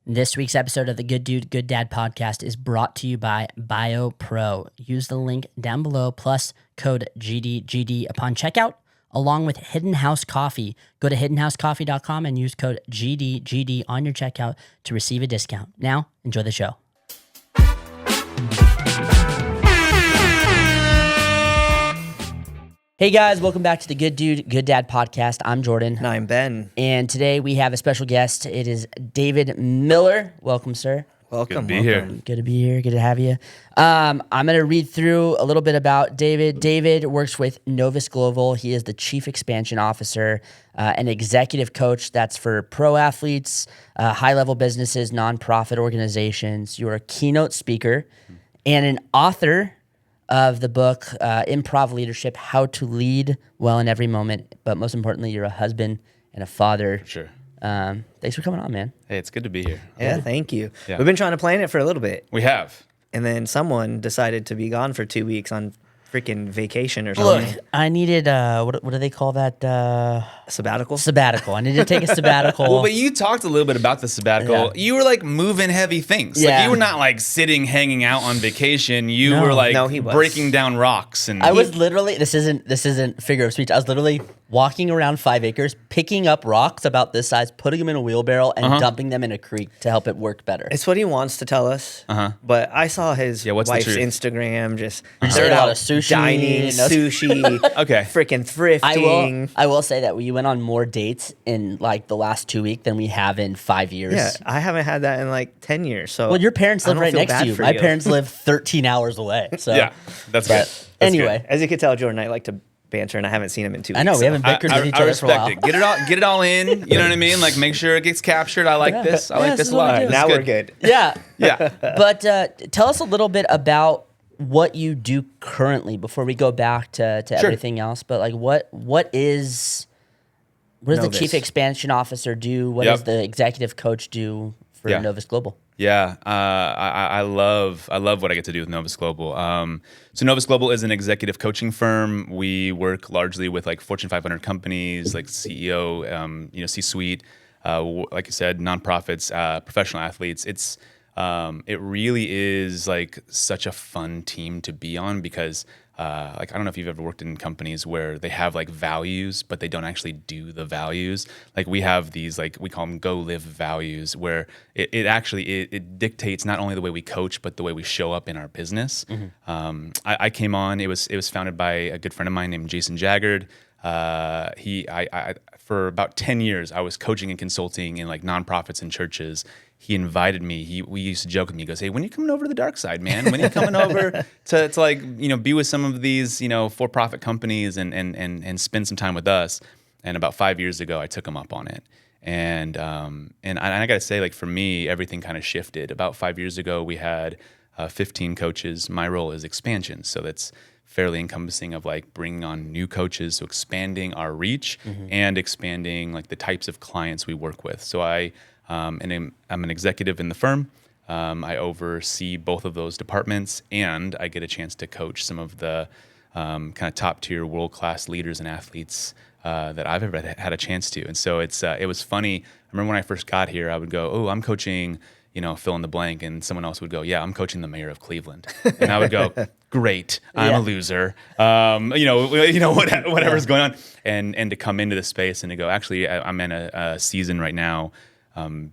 This week's episode of the Good Dude, Good Dad podcast is brought to you by BioPro. Use the link down below plus code GDGD upon checkout, along with Hidden House Coffee. Go to hiddenhousecoffee.com and use code GDGD on your checkout to receive a discount. Now, enjoy the show. Hey guys, welcome back to the Good Dude, Good Dad podcast. I'm Jordan. And I'm Ben. And today we have a special guest. It is David Miller. Welcome, sir. Welcome. Good to be here. Good to be here. Good to have you. I'm going to read through a little bit about David. David works with Novus Global. He is the Chief Expansion Officer, an executive coach that's for pro athletes, high-level businesses, nonprofit organizations. You're a keynote speaker and an author of the book, Improv Leadership, How to Lead Well in Every Moment. But most importantly, you're a husband and a father. Sure. Thanks for coming on, man. Hey, it's good to be here. Yeah, thank you. Yeah. We've been trying to plan it for a little bit. We have. And then someone decided to be gone for 2 weeks on freaking vacation or Look, something. I needed, what do they call that? Sabbatical? Sabbatical. I needed to take a sabbatical. Well, but you talked a little bit about the sabbatical. Yeah. You were like moving heavy things. Yeah. Like you were not like sitting, hanging out on vacation. You No. were like No, he was. breaking down rocks. And I was literally, this isn't figure of speech. I was literally walking around 5 acres, picking up rocks about this size, putting them in a wheelbarrow, and dumping them in a creek to help it work better. It's what he wants to tell us. But I saw his what's the wife's truth? Instagram just ate they're a lot out of sushi, dining, no- sushi, Okay. freaking thrifting. I will say that we went on more dates in like the last 2 weeks than we have in 5 years. Yeah, I haven't had that in like 10 years. So Well, your parents I live don't right feel next to bad you. for My parents live 13 hours away. So yeah, that's good. But That's anyway, good. As you can tell, Jordan and I like to banter, and I haven't seen him in 2 weeks. I know we so. haven't bickered with each other for a while. respect it. Get it all in. You know what I mean? Like make sure it gets captured. I like this. I Yeah, like this this is a what we lot. do. This Now is we're good. Yeah. Yeah. But tell us a little bit about what you do currently before we go back to Sure. everything else. But like what does the Novus. Chief Expansion Officer do? What Yep. does the Executive Coach do for Yeah. Novus Global? Yeah, I love what I get to do with Novus Global. So Novus Global is an executive coaching firm. We work largely with like Fortune 500 companies, like CEO, C-suite, like I said, nonprofits, professional athletes. It really is like such a fun team to be on because like I don't know if you've ever worked in companies where they have like values, but they don't actually do the values. Like we have these like we call them go live values, where it actually dictates not only the way we coach, but the way we show up in our business. I came on. It was founded by a good friend of mine named Jason Jaggard. For about 10 years, I was coaching and consulting in like nonprofits and churches. He invited me. We used to joke with me. He goes, "Hey, when are you coming over to the dark side, man? When are you coming over to like be with some of these for-profit companies and spend some time with us?" And about 5 years ago, I took him up on it. And I got to say, like for me, everything kind of shifted. About 5 years ago, we had 15 coaches. My role is expansion, so that's fairly encompassing of like bringing on new coaches, so expanding our reach and expanding like the types of clients we work with. So I'm an executive in the firm. I oversee both of those departments, and I get a chance to coach some of the kind of top tier world-class leaders and athletes that I've ever had a chance to. And so it was funny. I remember when I first got here, I would go, "Oh, I'm coaching, fill in the blank," and someone else would go, "Yeah, I'm coaching the mayor of Cleveland," and I would go, "Great, I'm a loser," whatever's going on, and to come into the space and to go, actually, I'm in a season right now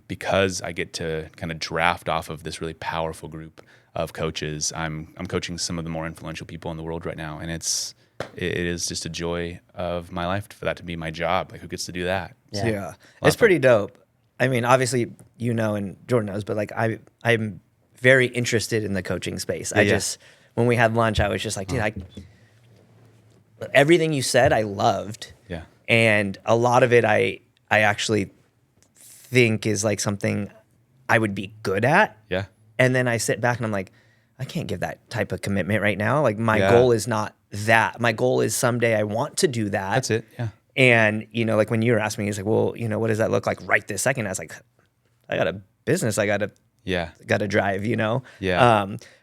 because I get to kind of draft off of this really powerful group of coaches. I'm coaching some of the more influential people in the world right now, and it is just a joy of my life for that to be my job. Like, who gets to do that? Yeah. It's pretty dope. I mean, obviously, and Jordan knows, but like I'm very interested in the coaching space. When we had lunch, I was just like, dude, everything you said, I loved. Yeah. And a lot of it, I actually think is like something I would be good at. Yeah. And then I sit back and I'm like, I can't give that type of commitment right now. Like my Yeah. goal is not that. My goal is someday I want to do that. That's it. Yeah. And, like when you were asking me, he's like, well, what does that look like right this second? I was like, I got a business I got to drive, Yeah.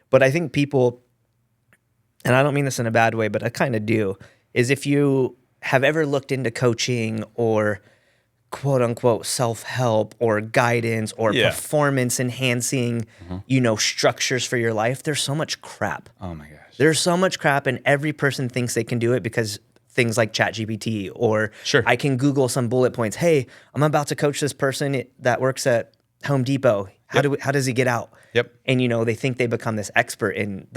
But I think people, and I don't mean this in a bad way, but I kind of do, is if you have ever looked into coaching or quote unquote self-help or guidance or performance enhancing, structures for your life, there's so much crap. Oh my gosh. There's so much crap, and every person thinks they can do it because things like ChatGPT or I can Google some bullet points. Hey, I'm about to coach this person that works at Home Depot. How does he get out? Yep. And they think they become this expert in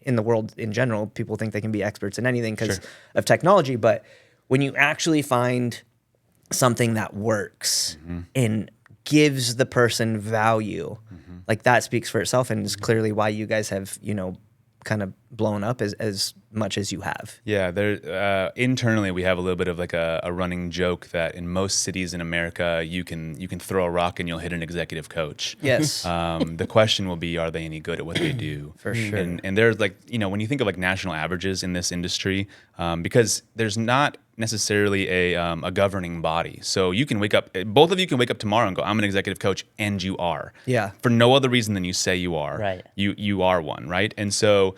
in the world in general, people think they can be experts in anything because of technology. But when you actually find something that works and gives the person value, like that speaks for itself, and is clearly why you guys have, kind of blown up as much as you have. Yeah, there internally we have a little bit of like a running joke that in most cities in America you can throw a rock and you'll hit an executive coach. Yes. The question will be, are they any good at what they do? For sure. And there's like, when you think of like national averages in this industry, because there's not necessarily a governing body. So you can wake up, both of you can wake up tomorrow and go, I'm an executive coach, and you are. Yeah. For no other reason than you say you are. Right. You are one, right? And so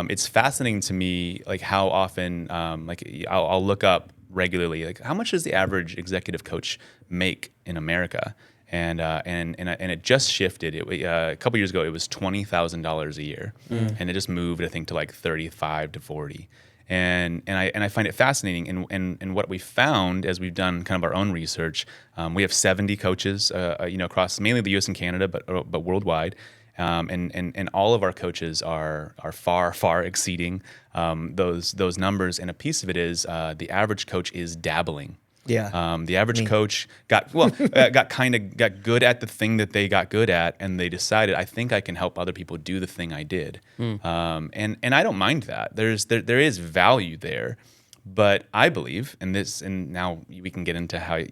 it's fascinating to me, like how often, like I'll look up regularly, like how much does the average executive coach make in America? And it just shifted. A couple years ago, it was $20,000 a year, and it just moved, I think, to like 35 to 40. And I find it fascinating. And what we found as we've done kind of our own research, we have 70 coaches, across mainly the U.S. and Canada, but worldwide. And all of our coaches are far exceeding those numbers. And a piece of it is the average coach is dabbling. Yeah. The average coach got good at the thing that they got good at, and they decided, I think I can help other people do the thing I did. And I don't mind that. There is value there, but I believe, and now we can get into how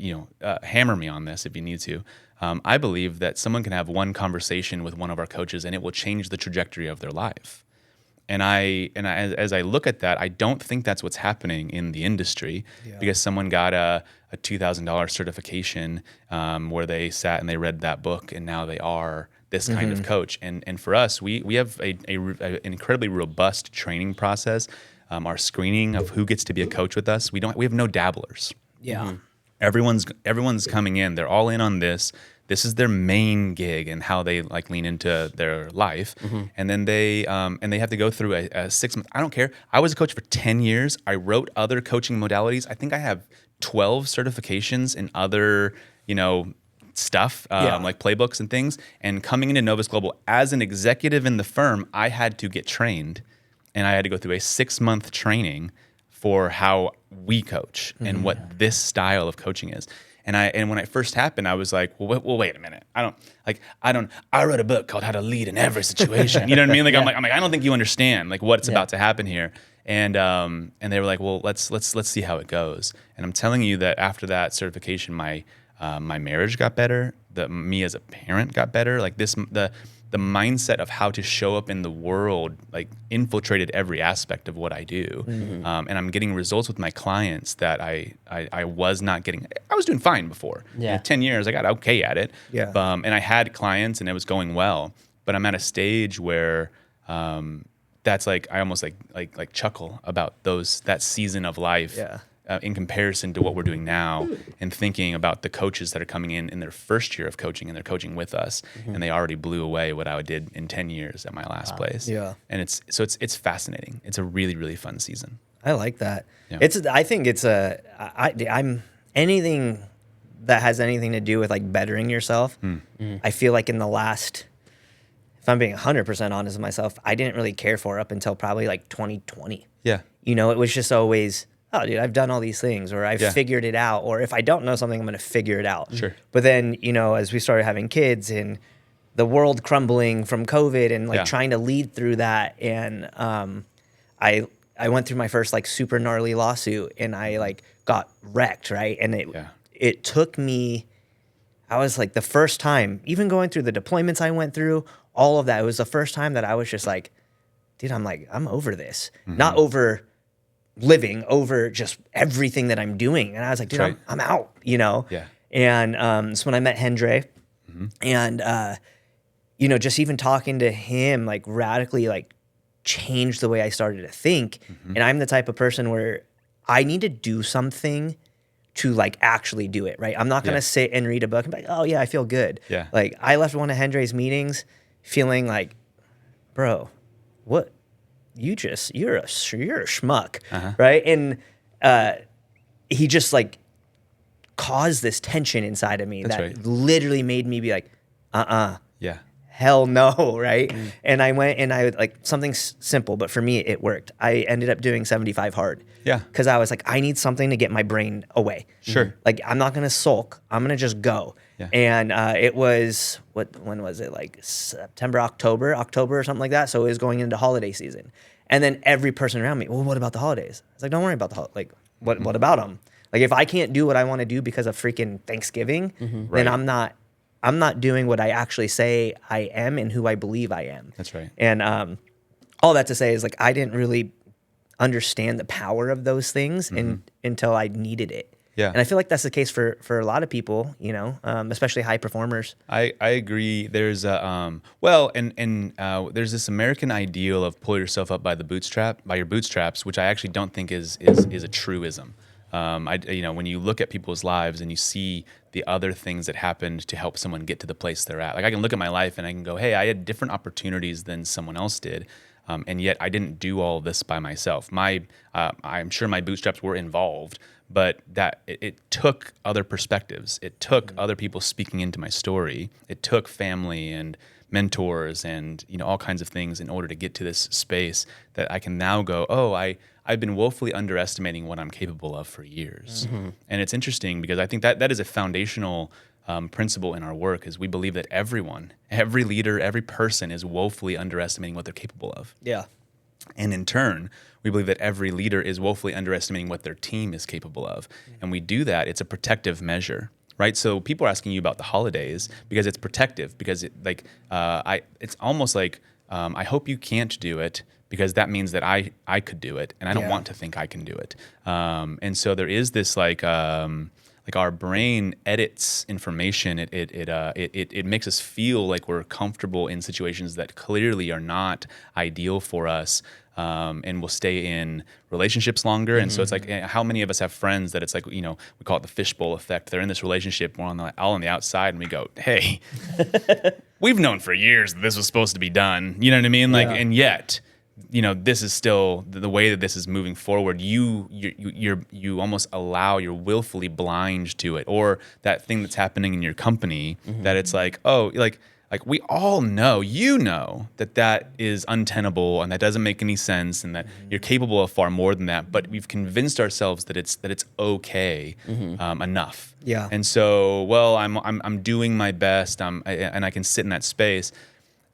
hammer me on this if you need to. I believe that someone can have one conversation with one of our coaches, and it will change the trajectory of their life. And as I look at that, I don't think that's what's happening in the industry, because someone got a $2,000 certification where they sat and they read that book, and now they are this kind of coach. And for us, we have an incredibly robust training process. Our screening of who gets to be a coach with us, we have no dabblers. Yeah. Everyone's coming in. They're all in on this. This is their main gig and how they like lean into their life. And then they have to go through a 6 month. I don't care. I was a coach for 10 years. I wrote other coaching modalities. I think I have 12 certifications in other, stuff, like playbooks and things. And coming into Novus Global as an executive in the firm, I had to get trained, and I had to go through a 6 month training for how we coach and what this style of coaching is. And when it first happened, I was like, well, wait a minute. I wrote a book called How to Lead in Every Situation. You know what I mean? Like, I'm like, I don't think you understand like what's about to happen here. And they were like, well, let's see how it goes. And I'm telling you that after that certification, my marriage got better. Me as a parent got better. Like the mindset of how to show up in the world like infiltrated every aspect of what I do. And I'm getting results with my clients that I was not getting. I was doing fine before. 10 years, I got okay at it. Yeah. And I had clients and it was going well, but I'm at a stage where that's like, I almost like chuckle about that season of life. Yeah. In comparison to what we're doing now, and thinking about the coaches that are coming in their first year of coaching, and they're coaching with us, and they already blew away what I did in 10 years at my last place. Yeah. And it's fascinating. It's a really, really fun season. I like that. Yeah. I think it's I'm anything that has anything to do with like bettering yourself. I feel like in the last, if I'm being 100% honest with myself, I didn't really care for up until probably like 2020. Yeah. It was just always, oh, dude, I've done all these things, or I've figured it out, or if I don't know something, I'm going to figure it out. Sure. But then, as we started having kids and the world crumbling from COVID and like trying to lead through that, and I went through my first like super gnarly lawsuit, and I like got wrecked, right? And it took me, I was like the first time, even going through the deployments I went through, all of that, it was the first time that I was just like, dude, I'm over this. Not over living, over just everything that I'm doing. And I was like, dude, I'm out, Yeah. And so when I met Hendry, and just even talking to him like radically like changed the way I started to think. And I'm the type of person where I need to do something to like actually do it, right? I'm not gonna sit and read a book and be like, oh yeah, I feel good. Yeah. Like I left one of Hendre's meetings feeling like, bro, what? You're a schmuck, right? And he just like caused this tension inside of me that literally made me be like, Yeah. hell no, right? And I went and I like something simple, but for me it worked. I ended up doing 75 hard. Yeah. Because I was like, I need something to get my brain away. Sure. Like I'm not gonna sulk. I'm gonna just go. Yeah. And it was when was it? Like September, October or something like that. So it was going into holiday season. And then every person around me, well, what about the holidays? It's like, don't worry about like what about them? Like if I can't do what I want to do because of freaking Thanksgiving, then I'm not doing what I actually say I am and who I believe I am. That's right. And all that to say is like I didn't really understand the power of those things until I needed it. Yeah. And I feel like that's the case for a lot of people, you know, especially high performers. I agree. There's there's this American ideal of pull yourself up by your bootstraps, which I actually don't think is a truism. When you look at people's lives and you see the other things that happened to help someone get to the place they're at, like I can look at my life and I can go, hey, I had different opportunities than someone else did. And yet I didn't do all this by myself. I'm sure my bootstraps were involved, but that it took other perspectives. It took other people speaking into my story. It took family and mentors and all kinds of things in order to get to this space that I can now go, I've been woefully underestimating what I'm capable of for years. And it's interesting because I think that is a foundational principle in our work is we believe that every leader, every person is woefully underestimating what they're capable of. Yeah. And in turn, we believe that every leader is woefully underestimating what their team is capable of. And we do that. It's a protective measure, right? So people are asking you about the holidays because it's protective, because it's almost like I hope you can't do it because that means that I could do it, and I don't want to think I can do it. And so there is this like our brain edits information. It makes us feel like we're comfortable in situations that clearly are not ideal for us, and we'll stay in relationships longer. And so it's like, how many of us have friends that it's like, we call it the fishbowl effect. They're in this relationship, we're all on the outside, and we go, hey, we've known for years that this was supposed to be done. You know what I mean? Like, and yet, this is still the way that this is moving forward. You almost you're willfully blind to it, or that thing that's happening in your company that it's like, like we all know, that is untenable and that doesn't make any sense, and that you're capable of far more than that. But we've convinced ourselves that it's okay enough. Yeah. And so, I'm doing my best. And I can sit in that space.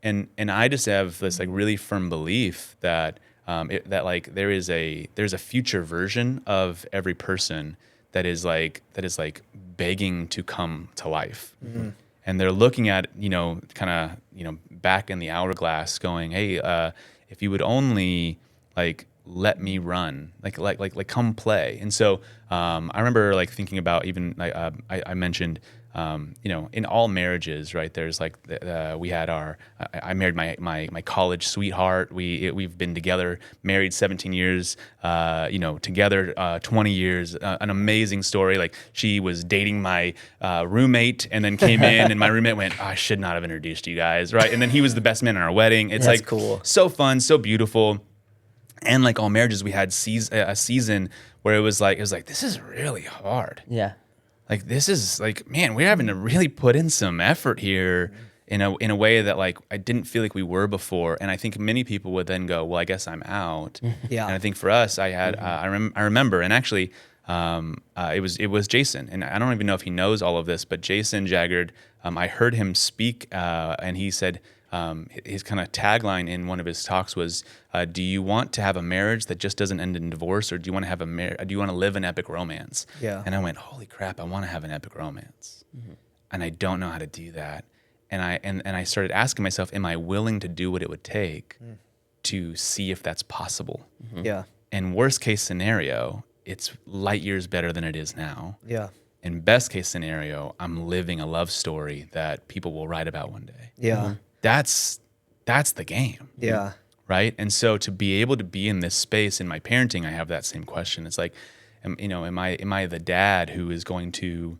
And I just have this like really firm belief that there's a future version of every person that is begging to come to life, and they're looking at back in the hourglass, going, hey, if you would only let me run, come play. And so I remember thinking about even I mentioned. In all marriages, right? There's we had I married my college sweetheart. We've been together, married 17 years, together 20 years. An amazing story. Like she was dating my roommate, and then came in, and my roommate went, I should not have introduced you guys, right? And then he was the best man in our wedding. It's That's cool. So fun, so beautiful. And like all marriages, we had a season where it was like this is really hard. Yeah. Like this is man, we're having to really put in some effort here in a way that I didn't feel like we were before. And I think many people would then go, well, I guess I'm out. Yeah. And I think for us, I had I remember, and actually it was Jason, and I don't even know if he knows all of this, but Jason Jaggard, I heard him speak, and he said his kind of tagline in one of his talks was, do you want to have a marriage that just doesn't end in divorce, or do you want to have do you want to live an epic romance? Yeah. And I went, holy crap, I want to have an epic romance. And I don't know how to do that. And I started asking myself, am I willing to do what it would take to see if that's possible? Yeah. And worst case scenario, it's light years better than it is now. Yeah. In best case scenario, I'm living a love story that people will write about one day. Yeah. That's the game. Yeah. Right? And so to be able to be in this space in my parenting, I have that same question. It's like, am I the dad who is going to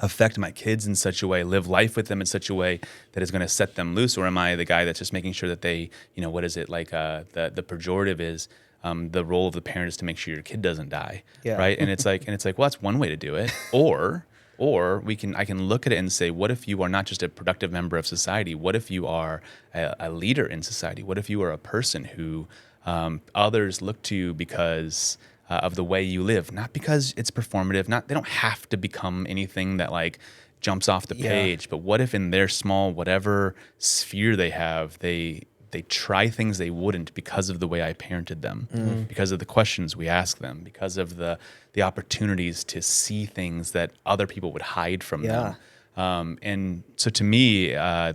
affect my kids in such a way, live life with them in such a way that is going to set them loose, or am I the guy that's just making sure that they, what is it like? The pejorative is the role of the parent is to make sure your kid doesn't die, right? And it's like, well, that's one way to do it, or I can look at it and say, what if you are not just a productive member of society? What if you are a leader in society? What if you are a person who others look to because of the way you live, not because it's performative, they don't have to become anything that like jumps off the page, but what if in their small, whatever sphere they have, they try things they wouldn't because of the way I parented them, because of the questions we ask them, because of the opportunities to see things that other people would hide from them. And so to me,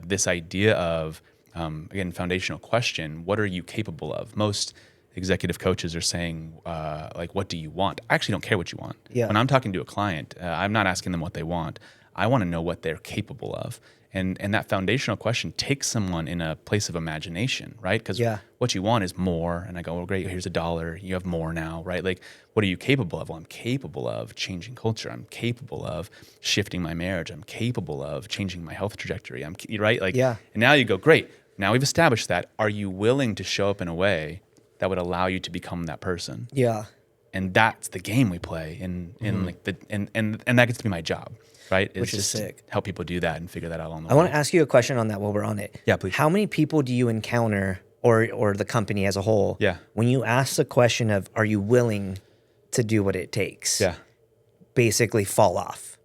this idea of, again, foundational question, what are you capable of? Most executive coaches are saying, like, what do you want? I actually don't care what you want. When I'm talking to a client, I'm not asking them what they want. I want to know what they're capable of. And that foundational question takes someone in a place of imagination, right? Because what you want is more. And I go, well, great, here's $1. You have more now, right? Like, what are you capable of? Well, I'm capable of changing culture. I'm capable of shifting my marriage. I'm capable of changing my health trajectory. Right? Like, and now you go, great, now we've established that. Are you willing to show up in a way that would allow you to become that person? And that's the game we play, and that gets to be my job, right? Which is sick. Help people do that and figure that out along the way. I want to ask you a question on that while we're on it. Yeah, please. How many people do you encounter, or the company as a whole, when you ask the question of, are you willing to do what it takes? Basically fall off.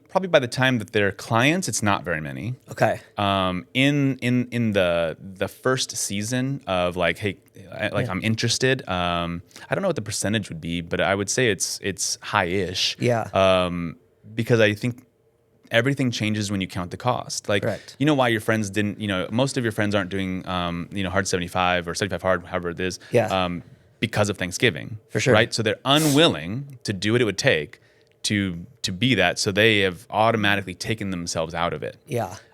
Probably by the time that they're clients, it's not very many. Okay. In the first season of like, hey, I'm interested. I don't know what the percentage would be, but I would say it's high-ish. Because I think everything changes when you count the cost. Like, correct. You know why your friends didn't, most of your friends aren't doing, hard 75 or 75 hard, however it is, because of Thanksgiving. For sure. Right? So they're unwilling to do what it would take to be that, so they have automatically taken themselves out of it.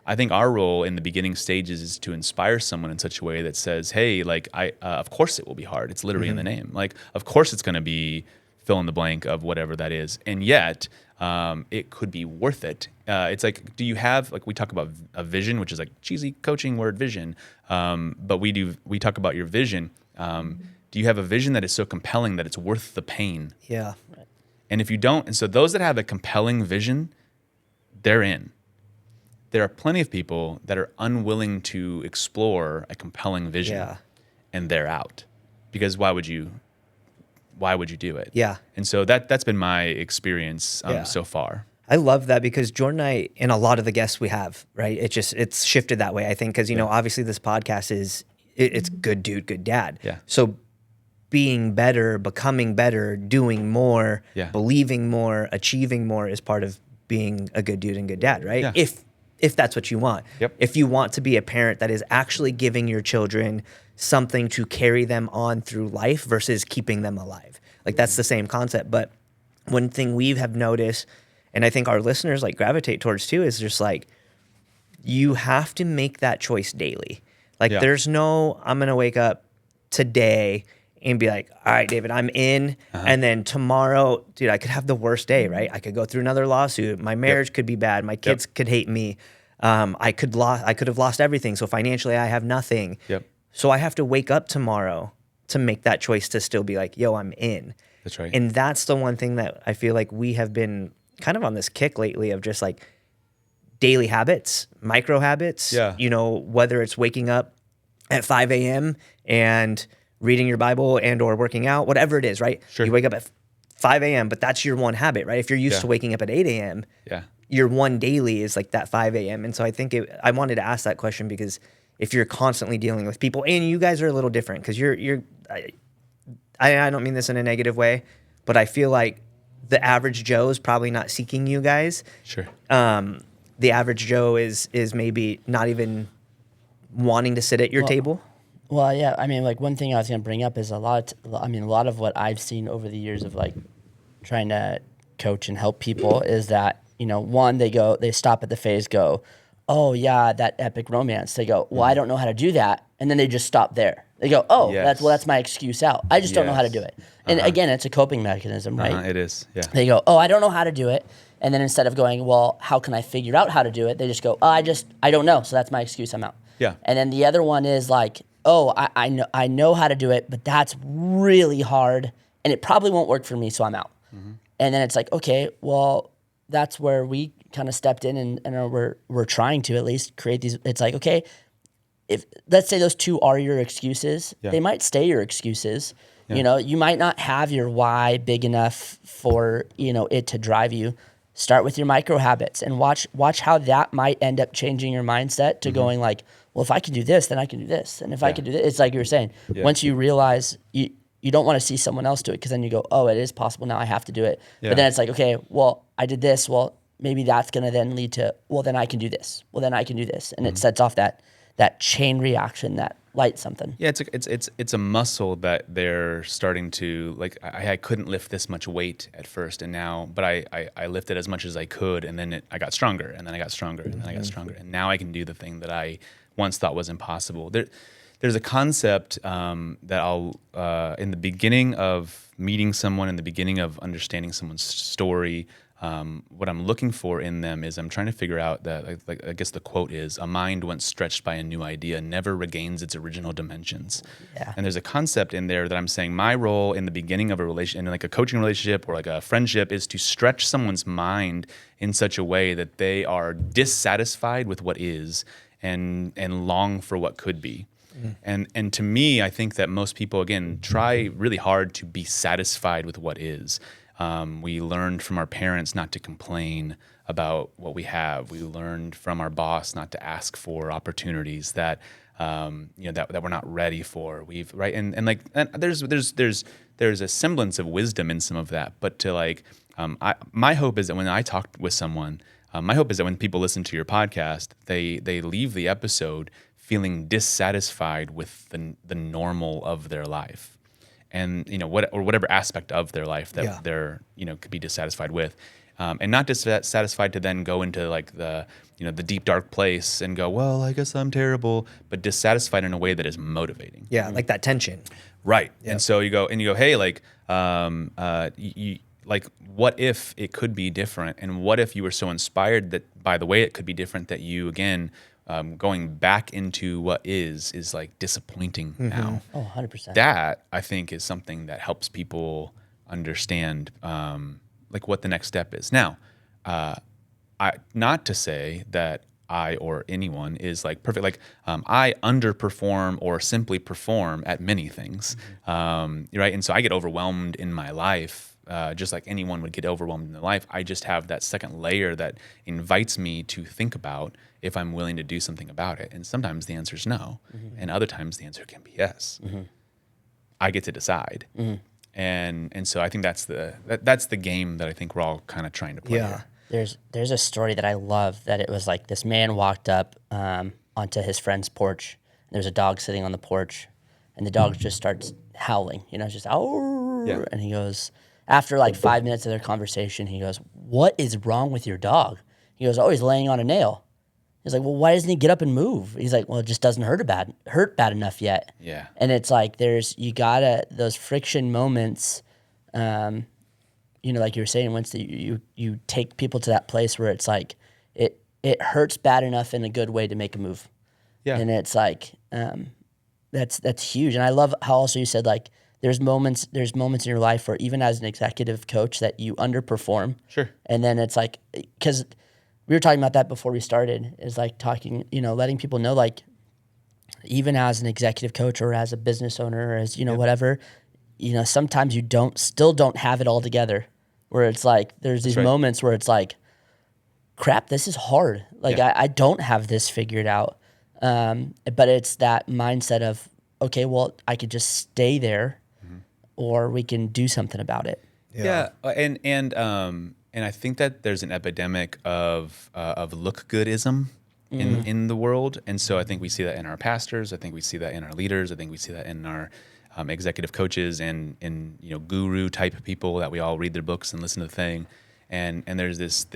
I think our role in the beginning stages is to inspire someone in such a way that says, hey, like, of course it will be hard. It's literally in the name. Like, of course it's going to be fill in the blank of whatever that is. And yet, it could be worth it. It's like, do you have, like, we talk about a vision, which is like cheesy coaching word, vision. But we talk about your vision. Do you have a vision that is so compelling that it's worth the pain? And if you don't, and so those that have a compelling vision, they're in. There are plenty of people that are unwilling to explore a compelling vision, and they're out. Because why would you do it? And so that's been my experience so far. I love that, because Jordan and I, and a lot of the guests we have, right? It's shifted that way, I think, because, obviously this podcast it's good dude, good dad. So being better, becoming better, doing more, believing more, achieving more is part of being a good dude and good dad, right? If that's what you want. If you want to be a parent that is actually giving your children something to carry them on through life versus keeping them alive. Like, that's the same concept. But one thing we have noticed, and I think our listeners like gravitate towards too, is just like, you have to make that choice daily. Like, there's no, I'm going to wake up today and be like, all right, David, I'm in. And then tomorrow, dude, I could have the worst day, right? I could go through another lawsuit. My marriage could be bad. My kids could hate me. I could have lost everything. So financially, I have nothing. So I have to wake up tomorrow to make that choice to still be like, yo, I'm in. That's right. And that's the one thing that I feel like we have been kind of on this kick lately of just like daily habits, micro habits, whether it's waking up at 5 a.m. and reading your Bible and or working out, whatever it is, right? You wake up at 5 a.m., but that's your one habit, right? If you're used to waking up at 8 a.m., your one daily is like that 5 a.m. And so I think I wanted to ask that question because if you're constantly dealing with people, and you guys are a little different because I don't mean this in a negative way, but I feel like the average Joe is probably not seeking you guys. The average Joe is maybe not even wanting to sit at your table. Well, yeah. I mean, like, one thing I was going to bring up is a lot of what I've seen over the years of like trying to coach and help people is that, one, they stop at the phase, go, oh yeah, that epic romance. They go, well, I don't know how to do that. And then they just stop there. They go, oh, Yes. that's my excuse out. I just don't know how to do Yes. it. And again, it's a coping mechanism, right? It is. Yeah. They go, oh, I don't know how to do it. And then instead of going, well, how can I figure out how to do it? They just go, oh, I don't know. So that's my excuse. I'm out. Yeah. And then the other one is like, oh, I know how to do it, but that's really hard and it probably won't work for me. So I'm out. And then it's like, okay, well, that's where we kind of stepped in and we're trying to at least create these. It's like, okay, if let's say those two are your excuses, they might stay your excuses. You know, you might not have your why big enough for, you know, it to drive you. Start with your micro habits and watch how that might end up changing your mindset to going like, well, if I can do this, then I can do this. And if I can do this, it's like you were saying, once you realize you don't want to see someone else do it because then you go, oh, it is possible now I have to do it. But then it's like, okay, well, I did this. Well, maybe that's going to then lead to, well, then I can do this. Well, then I can do this. And it sets off that chain reaction that lights something. Yeah, it's a muscle that they're starting to like. I couldn't lift this much weight at first, and now, but I lifted as much as I could, and then I got stronger, and then I got stronger, and then I got stronger, and now I can do the thing that I once thought was impossible. There's a concept that I'll in the beginning of meeting someone, in the beginning of understanding someone's story. What I'm looking for in them is I'm trying to figure out that, like I guess the quote is, a mind once stretched by a new idea never regains its original dimensions. Yeah. And there's a concept in there that I'm saying my role in the beginning of a relation, in like a coaching relationship or like a friendship, is to stretch someone's mind in such a way that they are dissatisfied with what is and long for what could be. And to me, I think that most people, again, try really hard to be satisfied with what is. We learned from our parents not to complain about what we have. We learned from our boss not to ask for opportunities that that we're not ready for. There's a semblance of wisdom in some of that. But to like, my hope is that when I talk with someone, my hope is that when people listen to your podcast, they leave the episode feeling dissatisfied with the normal of their life. And whatever aspect of their life that they're could be dissatisfied with, and not dissatisfied to then go into like the deep dark place and go, well, I guess I'm terrible, but dissatisfied in a way that is motivating. Yeah, like that tension. Right. Yep. And so you go, hey, like, like, what if it could be different, and what if you were so inspired that by the way it could be different that you again. Going back into what is like disappointing now. Oh, 100%. That, I think, is something that helps people understand like what the next step is. Now, not to say that I or anyone is like perfect. Like I underperform or simply perform at many things, right? And so I get overwhelmed in my life. Just like anyone would get overwhelmed in their life, I just have that second layer that invites me to think about if I'm willing to do something about it. And sometimes the answer is no, and other times the answer can be yes. I get to decide, and so I think that's the game that I think we're all kind of trying to play. Yeah. Here. There's a story that I love that it was like this man walked up onto his friend's porch. And there was a dog sitting on the porch, and the dog just starts howling. Just and he goes. After like 5 minutes of their conversation, he goes, "What is wrong with your dog?" He goes, "Oh, he's laying on a nail." He's like, "Well, why doesn't he get up and move?" He's like, "Well, it just doesn't hurt bad enough yet." Yeah. And it's like you gotta those friction moments, like you were saying, once you take people to that place where it's like it hurts bad enough in a good way to make a move. Yeah. And it's like that's huge. And I love how also you said like. There's moments in your life where even as an executive coach that you underperform. Sure. And then it's like, because we were talking about that before we started, is like talking, letting people know like, even as an executive coach or as a business owner or as, whatever, sometimes you still don't have it all together, where it's like, there's these moments where it's like, crap, this is hard. Like I don't have this figured out. But it's that mindset of, okay, well, I could just stay there. Or we can do something about it. Yeah, and I think that there's an epidemic of look goodism in the world, and so I think we see that in our pastors. I think we see that in our leaders. I think we see that in our executive coaches and guru type people that we all read their books and listen to the thing, and there's this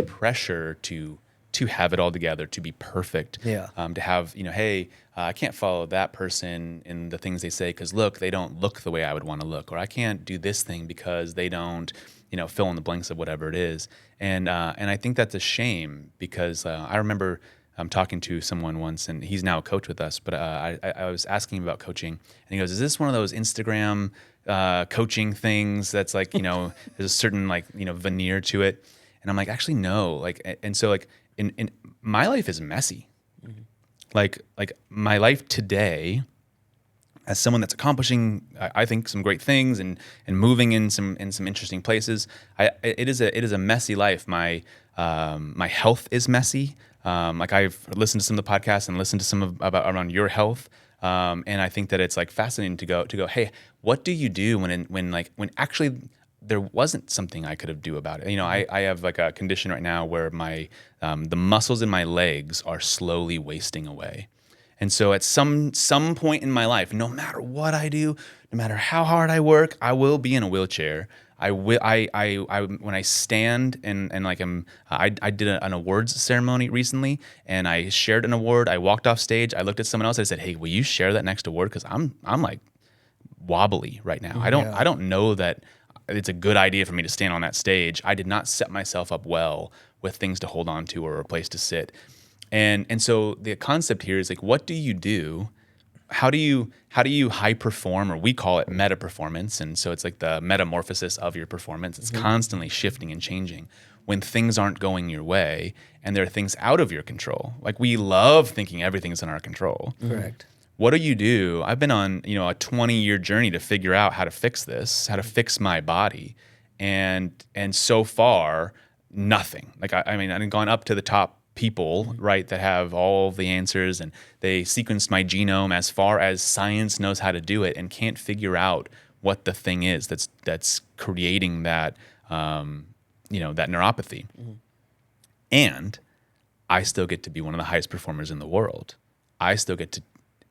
pressure to to have it all together, to be perfect. Yeah. To have, hey, I can't follow that person in the things they say because look, they don't look the way I would want to look, or I can't do this thing because they don't, fill in the blanks of whatever it is. And I think that's a shame because I remember talking to someone once, and he's now a coach with us, but I was asking him about coaching, and he goes, is this one of those Instagram coaching things that's like, there's a certain veneer to it? And I'm like, actually, no. And so in my life is messy. Mm-hmm. Like my life today, as someone that's accomplishing, I think, some great things and moving in some interesting places, it is a messy life. My health is messy. I've listened to some of the podcasts and listened to some about around your health, and I think that it's fascinating to go, hey, what do you do when actually there wasn't something I could have do about it? I have a condition right now where my the muscles in my legs are slowly wasting away. And so at some point in my life, no matter what I do, no matter how hard I work, I will be in a wheelchair. I when I stand and I did an awards ceremony recently, and I shared an award. I walked off stage. I looked at someone else. I said, "Hey, will you share that next award? Because I'm wobbly right now. I don't know that it's a good idea for me to stand on that stage. I did not set myself up well with things to hold on to or a place to sit." And so the concept here is what do you do? How do you high perform, or we call it meta performance? And so it's the metamorphosis of your performance. It's constantly shifting and changing when things aren't going your way and there are things out of your control. We love thinking everything's in our control. Correct. What do you do? I've been on, a 20-year journey to figure out how to fix this, how to fix my body. And so far, nothing. I've gone up to the top people, right, that have all the answers, and they sequenced my genome as far as science knows how to do it, and can't figure out what the thing is that's creating that that neuropathy. Mm-hmm. And I still get to be one of the highest performers in the world. I still get to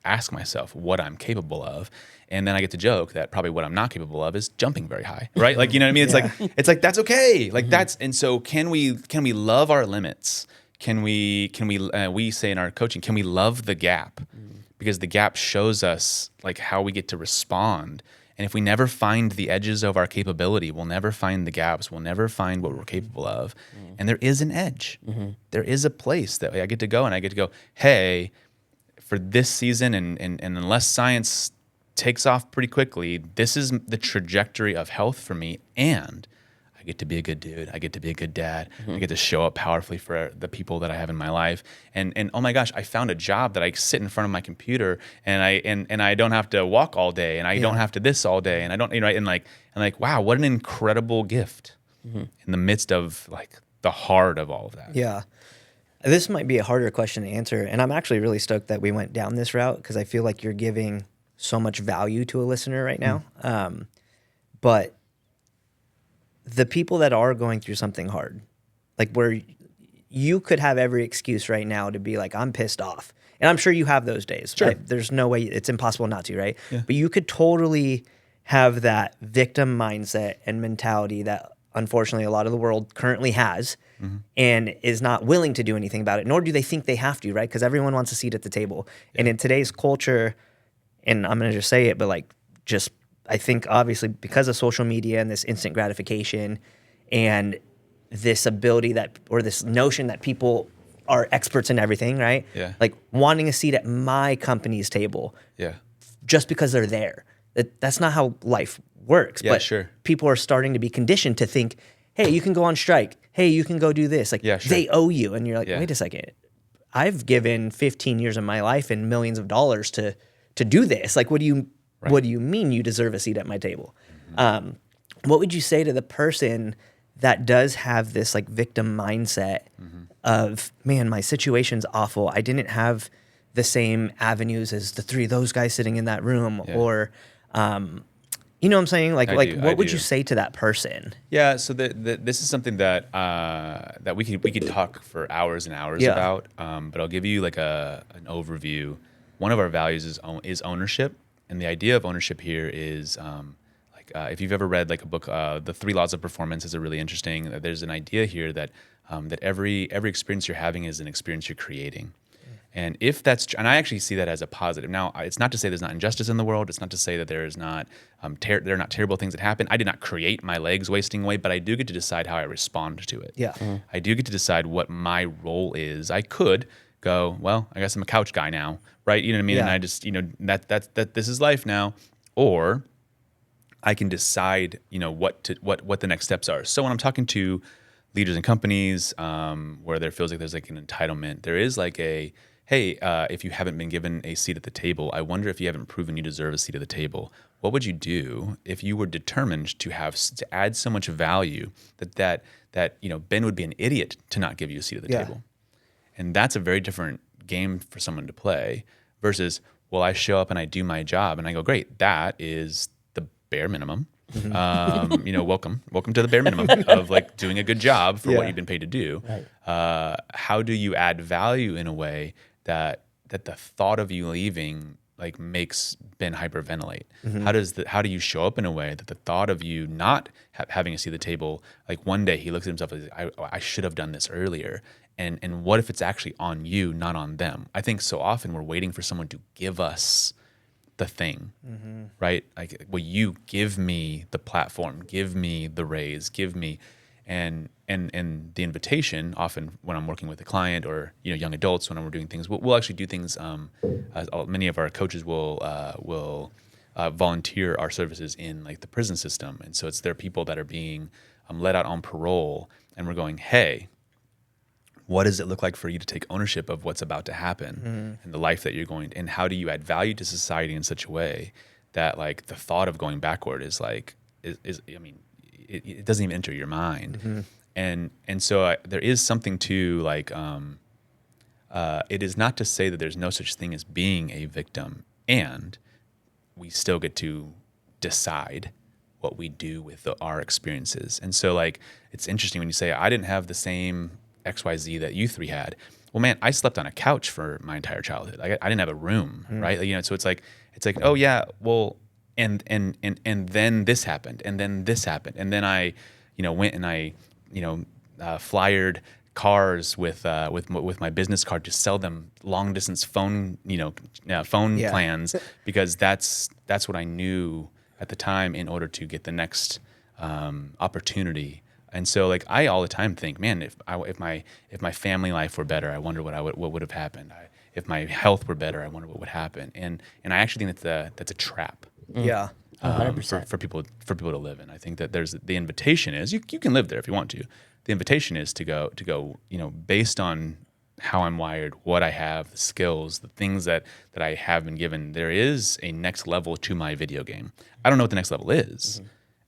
ask myself what I'm capable of, and then I get to joke that probably what I'm not capable of is jumping very high, right? You know what I mean? It's that's okay. That's, and so can we love our limits? Can we say in our coaching, can we love the gap? Because the gap shows us how we get to respond. And if we never find the edges of our capability, we'll never find the gaps. We'll never find what we're capable of. And there is an edge. There is a place that I get to go, and I get to go, hey, for this season, and unless science takes off pretty quickly, this is the trajectory of health for me, and I get to be a good dude. I get to be a good dad. I get to show up powerfully for the people that I have in my life. And oh my gosh, I found a job that I sit in front of my computer, and I don't have to walk all day, and I don't have to this all day, and I don't, and wow, what an incredible gift in the midst of the heart of all of that. Yeah. This might be a harder question to answer, and I'm actually really stoked that we went down this route, because I feel like you're giving so much value to a listener right now. But the people that are going through something hard, where you could have every excuse right now to be I'm pissed off. And I'm sure you have those days. Sure. Right? There's no way, it's impossible not to, right? Yeah. But you could totally have that victim mindset and mentality that unfortunately a lot of the world currently has, and is not willing to do anything about it, nor do they think they have to, right? Because everyone wants a seat at the table. Yeah. And in today's culture, and I'm going to just say it, but I think obviously because of social media and this instant gratification and this ability or this notion that people are experts in everything, right? Yeah. Wanting a seat at my company's table. Yeah. Just because they're there. That's not how life works. Yeah, but sure. People are starting to be conditioned to think, hey, you can go on strike. Hey, you can go do this. Yeah, sure. They owe you. And you're wait a second. I've given 15 years of my life and millions of dollars to do this. What do you mean you deserve a seat at my table? What would you say to the person that does have this victim mindset of, man, my situation's awful. I didn't have the same avenues as the three of those guys sitting in that room, or you know what I'm saying? What would you say to that person? Yeah, so this is something that that we could talk for hours and hours about. But I'll give you an overview. One of our values is ownership, and the idea of ownership here is like if you've ever read like a book, The Three Laws of Performance is a really interesting. There's an idea here that that every experience you're having is an experience you're creating. And if that's, and I actually see that as a positive. Now, it's not to say there's not injustice in the world. It's not to say that there is not, there are not terrible things that happen. I did not create my legs wasting away, but I do get to decide how I respond to it. Yeah. I do get to decide what my role is. I could go, well, I guess I'm a couch guy now, right? You know what I mean? Yeah. And I just, that this is life now. Or I can decide, what the next steps are. So when I'm talking to leaders in companies where there feels like there's like an entitlement, there is like hey, if you haven't been given a seat at the table, I wonder if you haven't proven you deserve a seat at the table. What would you do if you were determined to add so much value that Ben would be an idiot to not give you a seat at the table? And that's a very different game for someone to play versus, well, I show up and I do my job and I go, great, that is the bare minimum. Welcome to the bare minimum of like doing a good job for what you've been paid to do. Right. How do you add value in a way that the thought of you leaving like makes Ben hyperventilate? How do you show up in a way that the thought of you not having a seat at the table, like one day he looks at himself and says, I should have done this earlier. And what if it's actually on you, not on them? I think so often we're waiting for someone to give us the thing, right? Like, will you give me the platform, give me the raise, give me, and the invitation. Often when I'm working with a client or young adults, when we're doing things, we'll actually do things. Many of our coaches will volunteer our services in like the prison system, and so it's their people that are being let out on parole, and we're going, hey, what does it look like for you to take ownership of what's about to happen and the life that you're going, and how do you add value to society in such a way that like the thought of going backward is like it doesn't even enter your mind. And so there is something to like it is not to say that there's no such thing as being a victim, and we still get to decide what we do with our experiences. And so like it's interesting when you say I didn't have the same XYZ that you three had. Well, man, I slept on a couch for my entire childhood. I didn't have a room, right? So it's like, oh yeah, well, and then this happened, and then this happened, and then I, went and I, flyered cars with my business card to sell them long distance phone, plans, because that's what I knew at the time in order to get the next opportunity. And so, like, I all the time think, man, if my family life were better, I wonder what would have happened. If my health were better, I wonder what would happen. And I actually think that's a trap. Yeah, 100%. For people to live in. I think that there's the invitation is you can live there if you want to. The invitation is to go, based on how I'm wired, what I have, the skills, the things that I have been given. There is a next level to my video game. I don't know what the next level is.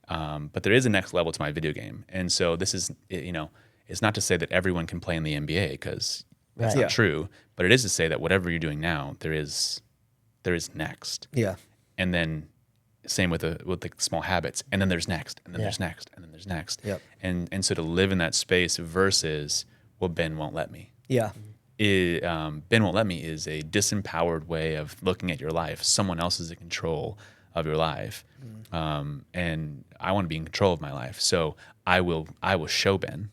But there is a next level to my video game. And so this is, it's not to say that everyone can play in the NBA because that's not true, but it is to say that whatever you're doing now, there is next. Yeah. And then same with the small habits. And then there's next, and then there's next, and then there's next. Yep. And so to live in that space versus, well, Ben won't let me. Yeah. Ben won't let me is a disempowered way of looking at your life. Someone else is in control of your life. And I want to be in control of my life. So I will show Ben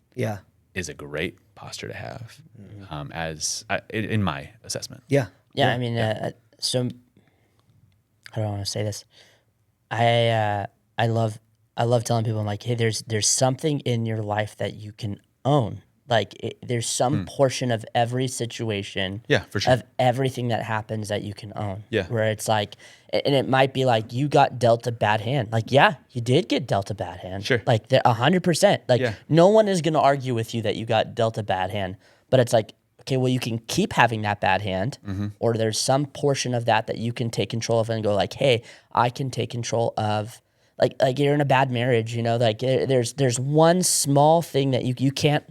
is a great posture to have in my assessment. Yeah. Yeah, I mean, so how do I want to say this? I love telling people, I'm like, hey, there's something in your life that you can own. Like there's some portion of every situation, for sure, of everything that happens that you can own. Yeah, where it's like, and it might be like you got dealt a bad hand. Like, yeah, you did get dealt a bad hand. Sure, like 100%. Like no one is gonna argue with you that you got dealt a bad hand. But it's like, okay, well, you can keep having that bad hand, or there's some portion of that you can take control of and go like, hey, I can take control of. Like you're in a bad marriage, like there's one small thing that you can't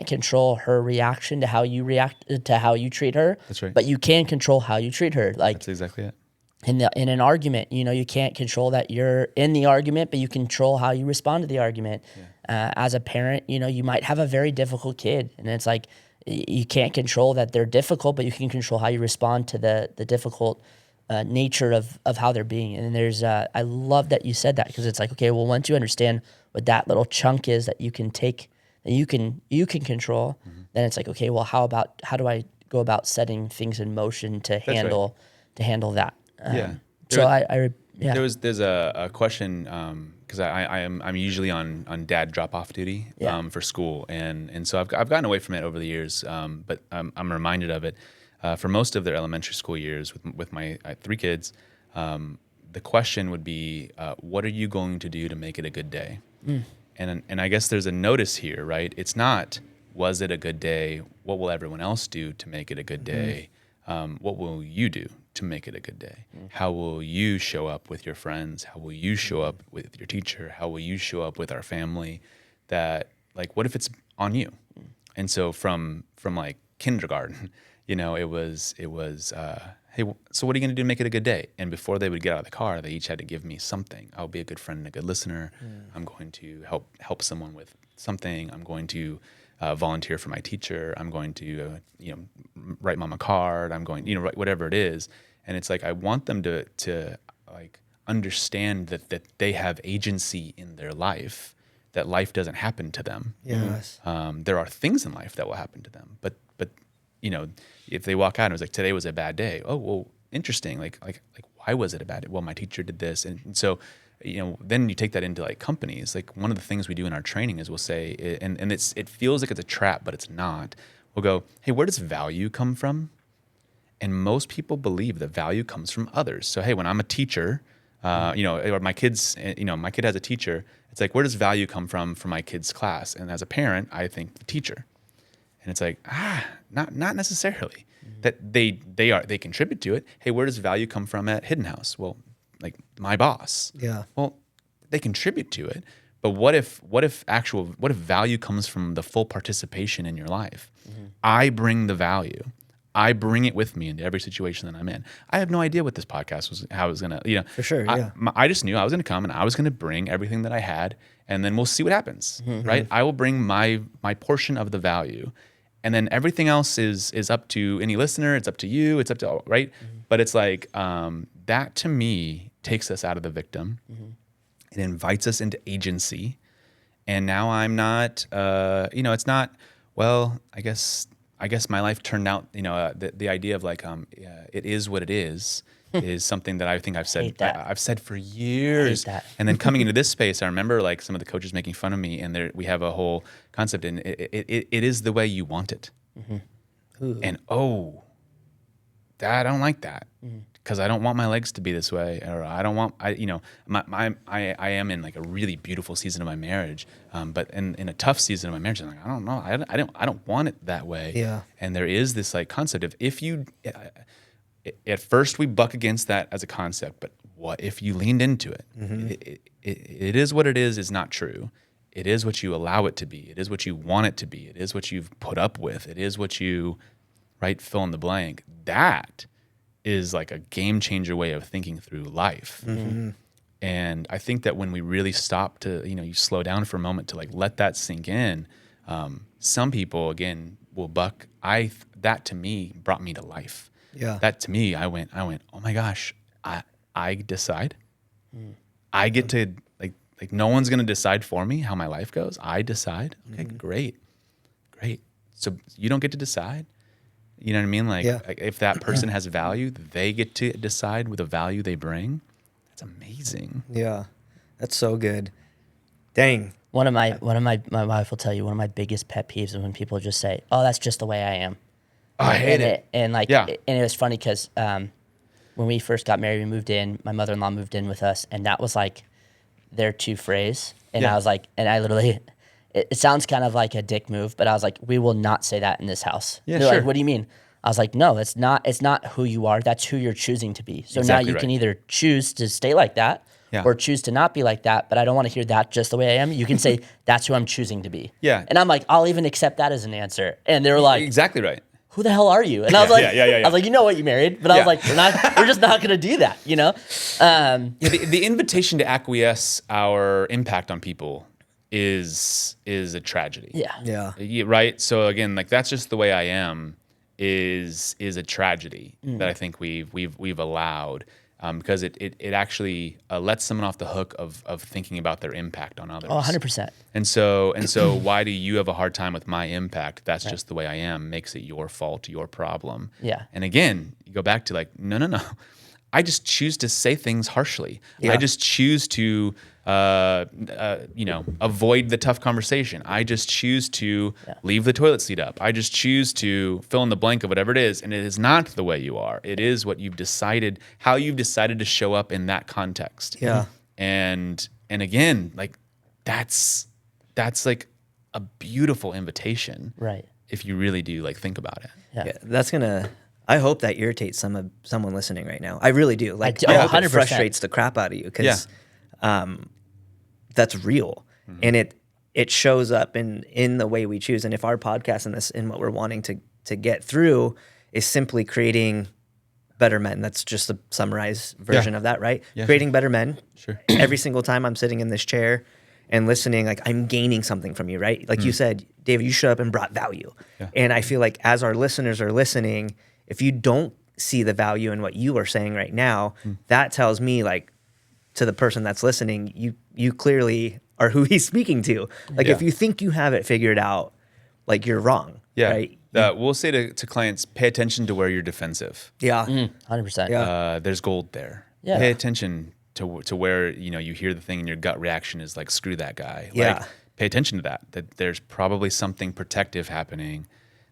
control her reaction to how you react to how you treat her. That's right. But you can control how you treat her. Like that's exactly it. In an argument, you can't control that you're in the argument, but you control how you respond to the argument. As a parent, you might have a very difficult kid, and it's like you can't control that they're difficult, but you can control how you respond to the difficult nature of how they're being. And there's I love that you said that, because it's like, okay, well, once you understand what that little chunk is that you can take, that you can control, then it's like, okay, well, how do I go about setting things in motion to handle that? Yeah. Yeah. There's a question because I'm usually on dad drop off duty for school, and so I've gotten away from it over the years, but I'm reminded of it for most of their elementary school years with my 3 kids. The question would be, what are you going to do to make it a good day? And I guess there's a notice here, right? It's not, was it a good day? What will everyone else do to make it a good day? What will you do to make it a good day? How will you show up with your friends? How will you show up with your teacher? How will you show up with our family? That, like, what if it's on you? And so from like kindergarten, it was hey, so what are you going to do to make it a good day? And before they would get out of the car, they each had to give me something. I'll be a good friend and a good listener. I'm going to help someone with something. I'm going to volunteer for my teacher. I'm going to, write mom a card. I'm going, write whatever it is. And it's like, I want them to like understand that they have agency in their life, that life doesn't happen to them. Yes. There are things in life that will happen to them, but if they walk out and it was like, today was a bad day. Oh, well, interesting. Like why was it a bad day? Well, my teacher did this. And so, then you take that into like companies. Like, one of the things we do in our training is we'll say, and it feels like it's a trap, but it's not. We'll go, hey, where does value come from? And most people believe that value comes from others. So, hey, when I'm a teacher, or my kids, my kid has a teacher, it's like, where does value come from for my kid's class? And as a parent, I think the teacher. And it's like, not necessarily. That they contribute to it. Hey, where does value come from at Hidden House? Well, like my boss. Yeah. Well, they contribute to it. But what if value comes from the full participation in your life? I bring the value. I bring it with me into every situation that I'm in. I have no idea what this podcast was, how it was gonna, For sure, yeah. I just knew I was gonna come and I was gonna bring everything that I had, and then we'll see what happens, right? I will bring my portion of the value. And then everything else is up to any listener. It's up to you. It's up to all, right? But it's like, that to me takes us out of the victim. It invites us into agency. And now I'm not, it's not, well, I guess my life turned out, the idea of like, it is what it is something that I think I've said, I've said for years. And then coming into this space, I remember like some of the coaches making fun of me, and we have a whole concept, and it is the way you want it. And I don't like that, because I don't want my legs to be this way, or I don't want, I am in like a really beautiful season of my marriage, but in a tough season of my marriage, I'm like, I don't know, I don't want it that way. Yeah. And there is this like concept of, if you, at first we buck against that as a concept, but what if you leaned into it? It is what it is not true. It is what you allow it to be. It is what you want it to be. It is what you've put up with. It is what you, right, fill in the blank. That is like a game changer way of thinking through life. And I think that when we really stop to, you slow down for a moment to like let that sink in, some people, again, will buck. That to me brought me to life. Yeah. That to me, I went, oh my gosh, I decide. I get to like no one's gonna decide for me how my life goes. I decide. Okay, great. So you don't get to decide. You know what I mean? Like, like if that person has value, they get to decide with the value they bring. That's amazing. Yeah, that's so good. Dang. One of my my wife will tell you, one of my biggest pet peeves is when people just say, "Oh, that's just the way I am." I hate it. And it was funny because when we first got married, we moved in. My mother-in-law moved in with us, and that was like their two phrase. And I was like, and I literally, it sounds kind of like a dick move, but I was like, we will not say that in this house. Yeah, They're sure. like, what do you mean? I was like, no, it's not who you are. That's who you're choosing to be. So Exactly now you right. can either choose to stay like that or choose to not be like that. But I don't want to hear that just the way I am. You can say, that's who I'm choosing to be. Yeah. And I'm like, I'll even accept that as an answer. And they were like, Exactly right. who the hell are you? And I was like, yeah. I was like, you know what, you married, but I was like, we're just not gonna do that, The invitation to acquiesce our impact on people is a tragedy. Yeah. Yeah. Right. So again, like that's just the way I am. is a tragedy that I think we've allowed, because it actually lets someone off the hook of thinking about their impact on others. Oh, 100%. And so why do you have a hard time with my impact? That's just the way I am. Makes it your fault, your problem. Yeah. And again, you go back to like, no. I just choose to say things harshly. Yeah. I just choose to, avoid the tough conversation. I just choose to leave the toilet seat up. I just choose to fill in the blank of whatever it is. And it is not the way you are. It is what you've decided, how you've decided to show up in that context. Yeah. And again, like that's like a beautiful invitation. Right. If you really do like think about it. Yeah. I hope that irritates someone listening right now. I really do. Like, do. I hope 100%. it frustrates the crap out of you, because that's real, and it shows up in the way we choose. And if our podcast and what we're wanting to get through is simply creating better men, that's just a summarized version of that, right? Yeah, creating better men. Sure. Every single time I'm sitting in this chair and listening, like I'm gaining something from you, right? Like you said, David, you showed up and brought value, and I feel like as our listeners are listening, if you don't see the value in what you are saying right now, that tells me, like, to the person that's listening, you clearly are who he's speaking to. Like, if you think you have it figured out, like, you're wrong. Yeah. Right? We'll say to clients, pay attention to where you're defensive. Yeah. 100%. Yeah. There's gold there. Yeah. Pay attention to where, you hear the thing and your gut reaction is like, screw that guy. Yeah. Like, pay attention to that there's probably something protective happening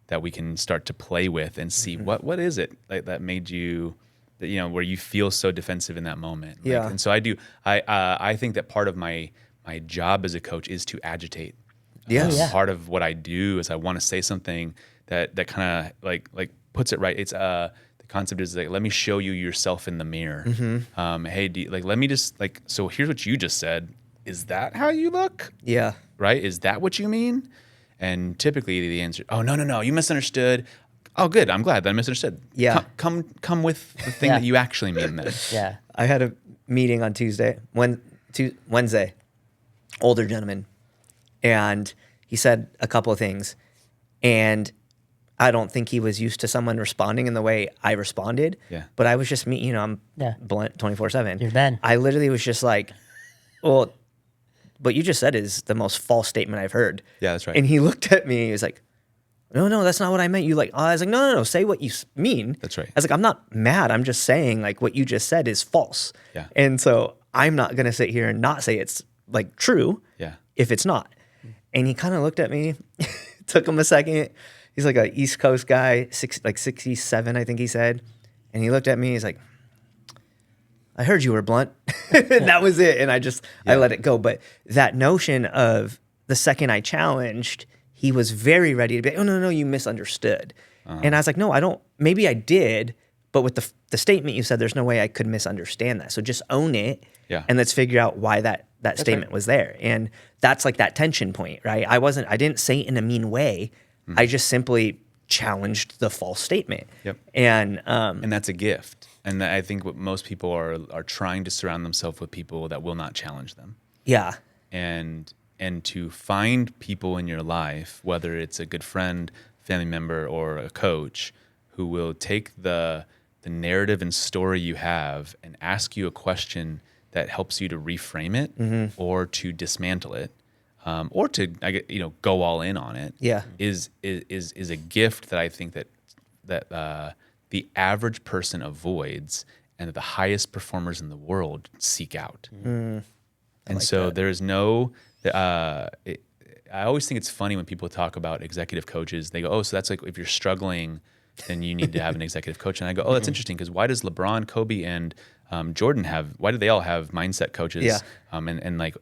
that we can start to play with and see what is it like that made you, where you feel so defensive in that moment. Like, Yeah. and so I think that part of my job as a coach is to agitate. Yes. Yeah. Part of what I do is I want to say something that kind of like puts it right. It's the concept is like, let me show you yourself in the mirror. Hey, let me just so here's what you just said. Is that how you look? Yeah. Right? Is that what you mean? And typically the answer, oh, no, you misunderstood. Oh, good. I'm glad that I misunderstood. Yeah. Come with the thing that you actually mean then. Yeah. I had a meeting on Wednesday, older gentleman, and he said a couple of things, and I don't think he was used to someone responding in the way I responded. Yeah. But I was just me, I'm blunt 24/7. You're Ben. I literally was just like, well, what you just said is the most false statement I've heard. Yeah, that's right. And he looked at me, he was like, no, that's not what I meant. I was like, no, say what you mean. That's right. I was like, I'm not mad. I'm just saying, like, what you just said is false. Yeah. And so I'm not going to sit here and not say it's like true if it's not. And he kind of looked at me, took him a second. He's like an East Coast guy, 67, I think he said. And he looked at me, he's like, I heard you were blunt. And that was it. And I let it go. But that notion of the second I challenged, he was very ready to be, oh, no, you misunderstood. And I was like, no, I don't. Maybe I did. But with the statement you said, there's no way I could misunderstand that. So just own it. Yeah. And let's figure out why that statement was there. And that's like that tension point, right? I didn't say it in a mean way. I just simply challenged the false statement. Yep. And that's a gift. And I think what most people are trying to surround themselves with people that will not challenge them. yeah. And to find people in your life, whether it's a good friend, family member, or a coach, who will take the narrative and story you have and ask you a question that helps you to reframe it or to dismantle it, or to go all in on it. Yeah. is a gift that I think that the average person avoids, and that the highest performers in the world seek out. And so there's no. I always think it's funny when people talk about executive coaches. They go, "Oh, so that's like if you're struggling, then you need to have an executive coach." And I go, "Oh, that's interesting, because why does LeBron, Kobe, and Jordan have? Why do they all have mindset coaches? Yeah. And like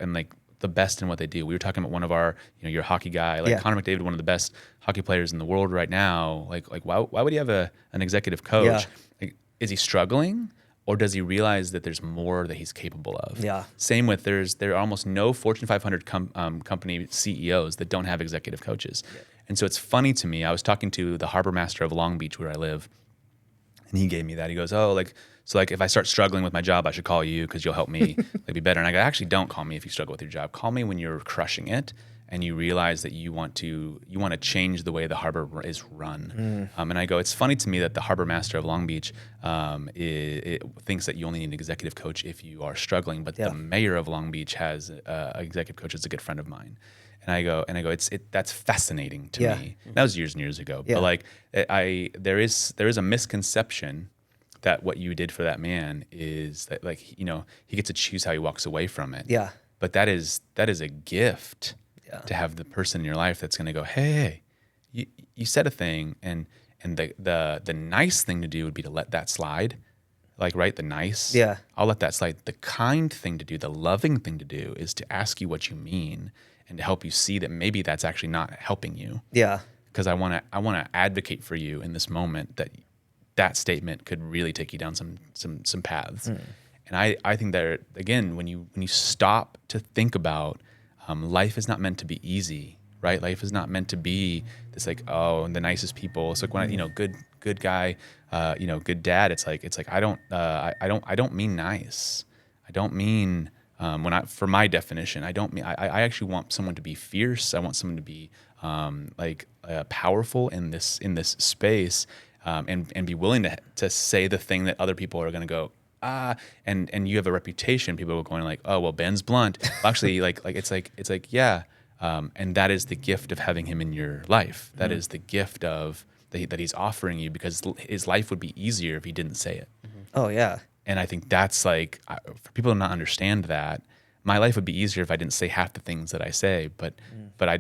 the best in what they do?" We were talking about one of our, your hockey guy, like Connor McDavid, one of the best hockey players in the world right now. Like why would he have an executive coach? Yeah. Like, is he struggling? Or does he realize that there's more that he's capable of? Yeah. Same with there are almost no Fortune 500 company CEOs that don't have executive coaches. Yeah. And so it's funny to me. I was talking to the harbor master of Long Beach, where I live, and he gave me that. He goes, "Oh, so if I start struggling with my job, I should call you because you'll help me be better." And I go, "Actually, don't call me if you struggle with your job. Call me when you're crushing it, and you realize that you want to change the way the harbor is run. And I go, it's funny to me that the harbor master of Long Beach it thinks that you only need an executive coach if you are struggling, but the mayor of Long Beach has an executive coach that's a good friend of mine. And I go, that's fascinating to me. That was years and years ago. But like, there is a misconception that what you did for that man is that, like, he gets to choose how he walks away from it. Yeah. But that is a gift to have the person in your life that's going to go, hey, you said a thing, and the nice thing to do would be to let that slide. Like, right, the nice. Yeah. I'll let that slide. The kind thing to do, the loving thing to do, is to ask you what you mean and to help you see that maybe that's actually not helping you. Yeah. Because I want to advocate for you in this moment that statement could really take you down some paths. And I think that, again, when you stop to think about life is not meant to be easy, right? Life is not meant to be this, like, the nicest people. It's like when good guy, good dad. It's like I don't mean nice. I don't mean for my definition, I don't mean I actually want someone to be fierce. I want someone to be powerful in this space, and be willing to say the thing that other people are going to go, and you have a reputation. People are going like, oh, well, Ben's blunt. Well, actually, it's like yeah, and that is the gift of having him in your life. That is the gift of that he's offering you, because his life would be easier if he didn't say it. Oh yeah. And I think that's like, for people to not understand that, my life would be easier if I didn't say half the things that I say, but I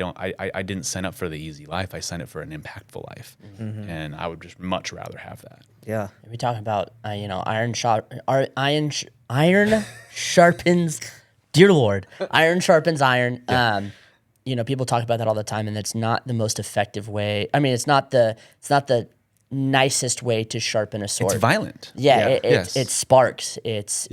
didn't sign up for the easy life. I signed up for an impactful life, and I would just much rather have that. Yeah. We talk about iron sharpens, dear Lord, iron sharpens iron. People talk about that all the time, and it's not the most effective way. I mean, it's not the nicest way to sharpen a sword. It's violent. It sparks. It's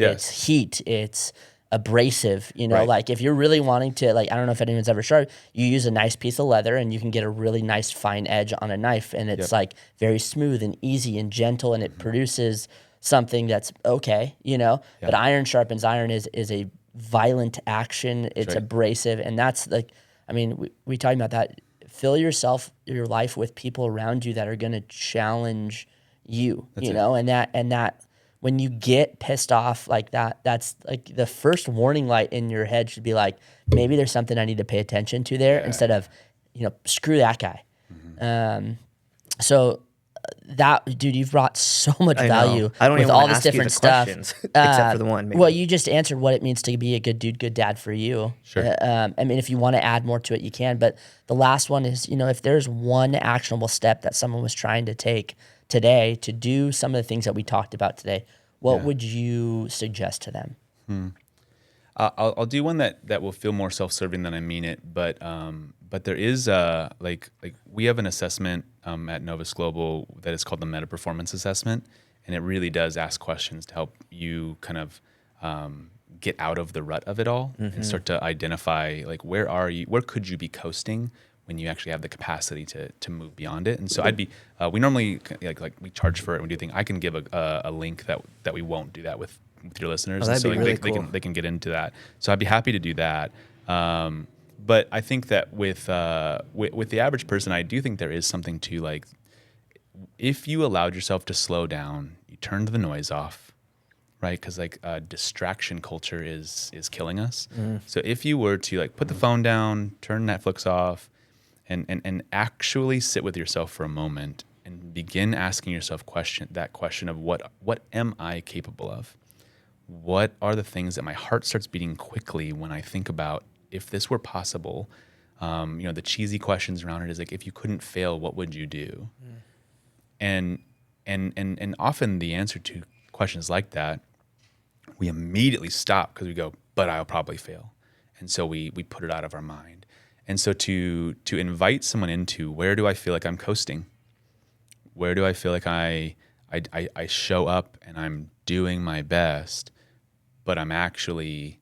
heat. It's abrasive. Right. Like, if you're really wanting to, like, I don't know if anyone's ever sharp, you use a nice piece of leather and you can get a really nice fine edge on a knife, and it's like very smooth and easy and gentle, and it produces something that's okay. But iron sharpens iron is a violent action. It's abrasive, and that's like, I mean, we talking about that. Fill your life with people around you that are going to challenge you, and that when you get pissed off like that, that's like the first warning light in your head should be like, maybe there's something I need to pay attention to there, instead of, screw that guy. So that, dude, you've brought so much value I don't with even all wanna this ask you different the stuff. questions, except for the one. Maybe. Well, you just answered what it means to be a good dude, good dad for you. Sure. I mean, if you want to add more to it, you can. But the last one is, if there's one actionable step that someone was trying to take today to do some of the things that we talked about today, what would you suggest to them? I'll do one that will feel more self-serving than I mean it, but there is like we have an assessment at Novus Global that is called the Meta Performance Assessment, and it really does ask questions to help you kind of get out of the rut of it all and start to identify, like, where could you be coasting when you actually have the capacity to move beyond it. And so I'd be we normally like we charge for it and we do things. I can give a link that we won't do that with your listeners. That'd and so be really cool. they can get into that. So I'd be happy to do that. But I think that with the average person, I do think there is something to, like, if you allowed yourself to slow down, you turned the noise off, right? Because distraction culture is killing us. So if you were to, like, put the phone down, turn Netflix off, and actually sit with yourself for a moment and begin asking yourself that question of what am I capable of? What are the things that my heart starts beating quickly when I think about, if this were possible? The cheesy questions around it is like, if you couldn't fail, what would you do? And often the answer to questions like that, we immediately stop because we go, but I'll probably fail. And so we put it out of our mind. And so to invite someone into, where do I feel like I'm coasting? Where do I feel like I show up and I'm doing my best, but I'm actually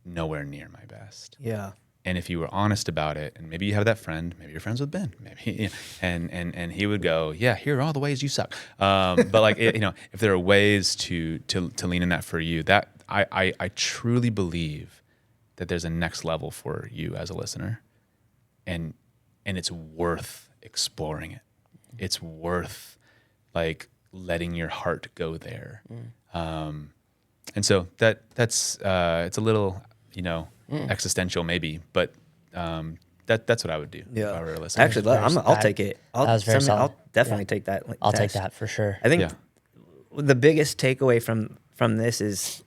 nowhere near my best? Yeah. And if you were honest about it, and maybe you have that friend, maybe you're friends with Ben, maybe, and he would go, yeah, here are all the ways you suck. But like, if there are ways to lean in that for you, that I truly believe that there's a next level for you as a listener. and it's worth exploring it. It's worth like letting your heart go there. And so that's it's a little, existential maybe, but that's what I would do if I were listening. Actually, I'll take it. That was very solid. I'll definitely take that. I'll take test. that for sure. I think the biggest takeaway from this is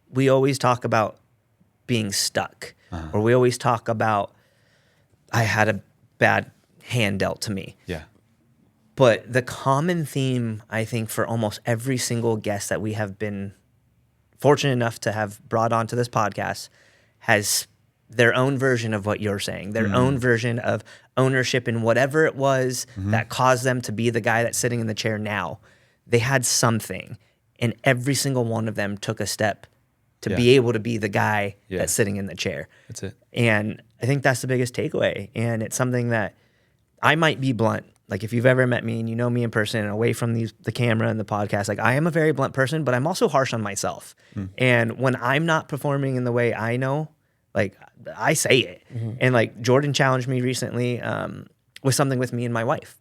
we always talk about being stuck, or we always talk about I had a bad hand dealt to me. Yeah. But the common theme, I think, for almost every single guest that we have been fortunate enough to have brought onto this podcast has their own version of what you're saying, their own version of ownership in whatever it was that caused them to be the guy that's sitting in the chair now. They had something, and every single one of them took a step to be able to be the guy that's sitting in the chair. That's it. And I think that's the biggest takeaway. And it's something that I might be blunt. Like if you've ever met me and you know me in person and away from the camera and the podcast, like I am a very blunt person, but I'm also harsh on myself. And when I'm not performing in the way I know, like I say it. And like Jordan challenged me recently with something with me and my wife,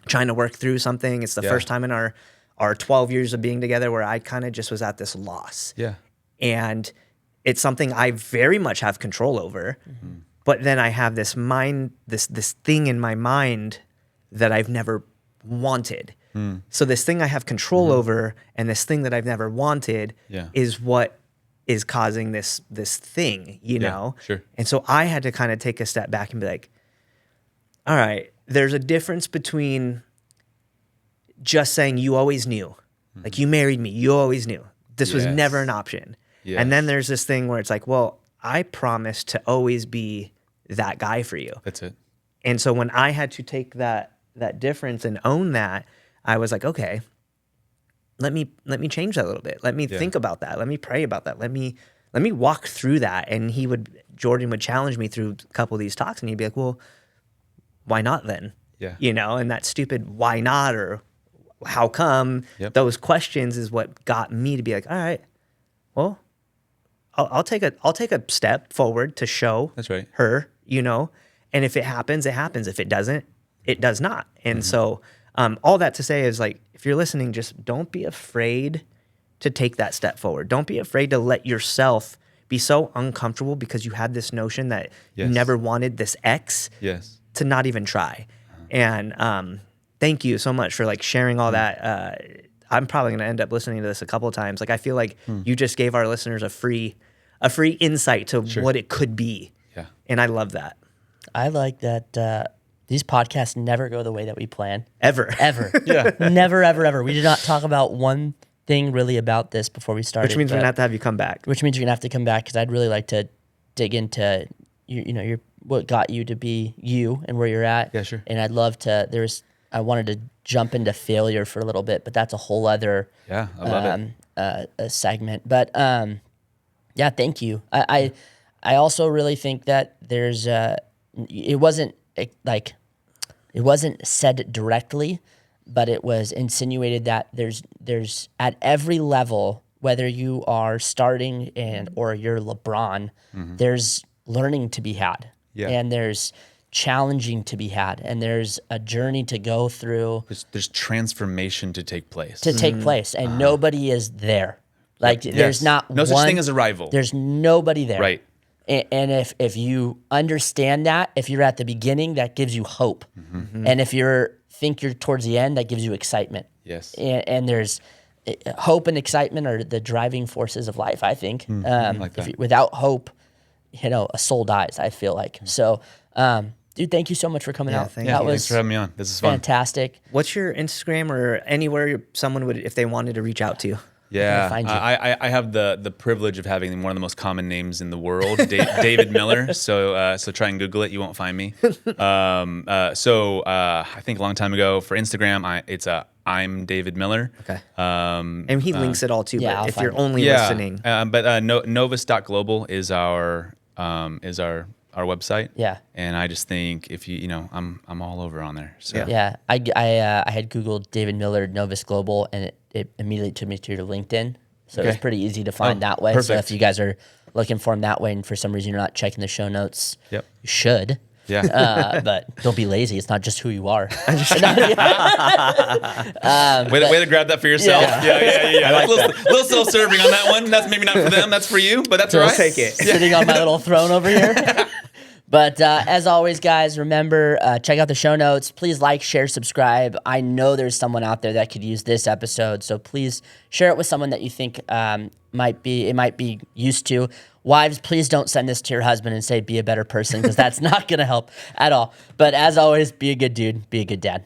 trying to work through something. It's the first time in our 12 years of being together where I kind of just was at this loss. Yeah. And it's something I very much have control over. But then I have this this thing in my mind that I've never wanted. So this thing I have control over and this thing that I've never wanted is what is causing this thing, you know? Sure. And so I had to kind of take a step back and be like, all right, there's a difference between just saying you always knew. Like you married me, you always knew. This was never an option. Yes. And then there's this thing where it's like, well, I promised to always be that guy for you. That's it. And so when I had to take that difference and own that, I was like, okay, let me change that a little bit. Let me think about that. Let me pray about that. Let me walk through that. And Jordan would challenge me through a couple of these talks, and he'd be like, well, why not then? Yeah. You know, and that stupid why not or how come, those questions is what got me to be like, all right, well, I'll take a step forward to show That's right. her, you know, and if it happens, it happens. If it doesn't, it does not. And so all that to say is like, if you're listening, just don't be afraid to take that step forward. Don't be afraid to let yourself be so uncomfortable because you had this notion that you never wanted this X to not even try. And thank you so much for like sharing all that. I'm probably going to end up listening to this a couple of times. Like I feel like you just gave our listeners a free insight to what it could be. Yeah. And I love that. I like that these podcasts never go the way that we plan. Ever. Never, ever, ever. We did not talk about one thing really about this before we started. Which means we're going to have to come back. Which means you're going to have to come back because I'd really like to dig into your what got you to be you and where you're at. Yeah, sure. And I'd love to, I wanted to jump into failure for a little bit, but that's a whole other I love it. A segment. But yeah, thank you. I also really think that there's it wasn't said directly, but it was insinuated that there's at every level, whether you are starting or you're LeBron, there's learning to be had, and there's challenging to be had, and there's a journey to go through. There's transformation to take place. And nobody is there. Like there's not no such thing as a rival. There's nobody there. Right. And if you understand that, if you're at the beginning, that gives you hope. And if think you're towards the end, that gives you excitement. Yes. And there's hope and excitement are the driving forces of life, I think. Like that. Without hope, a soul dies, I feel like. So, dude, thank you so much for coming out. Thanks for having me on. This is fun. Fantastic. What's your Instagram or anywhere someone would, if they wanted to reach out to you? Yeah, find you? I have the privilege of having one of the most common names in the world, David Miller. So try and Google it. You won't find me. I think a long time ago for Instagram, it's I'm David Miller. Okay. And he links it all too. Yeah, but I'll if you're find it. only listening, Novus.global is our website. Yeah. And I just think if I'm all over on there. So Yeah, I had Googled David Miller Novus Global, and it immediately took me to your LinkedIn. So it was pretty easy to find that way. Perfect. So if you guys are looking for him that way, and for some reason you're not checking the show notes, Yep. you should. Yeah. But don't be lazy. It's not just who you are. Way to grab that for yourself. Yeah. like little self-serving on that one. That's maybe not for them. That's for you, but that's all I'll right. take it. Sitting on my little throne over here. But as always, guys, remember, check out the show notes. Please like, share, subscribe. I know there's someone out there that could use this episode, so please share it with someone that you think might be used to. Wives, please don't send this to your husband and say, be a better person, because that's not going to help at all. But as always, be a good dude, be a good dad.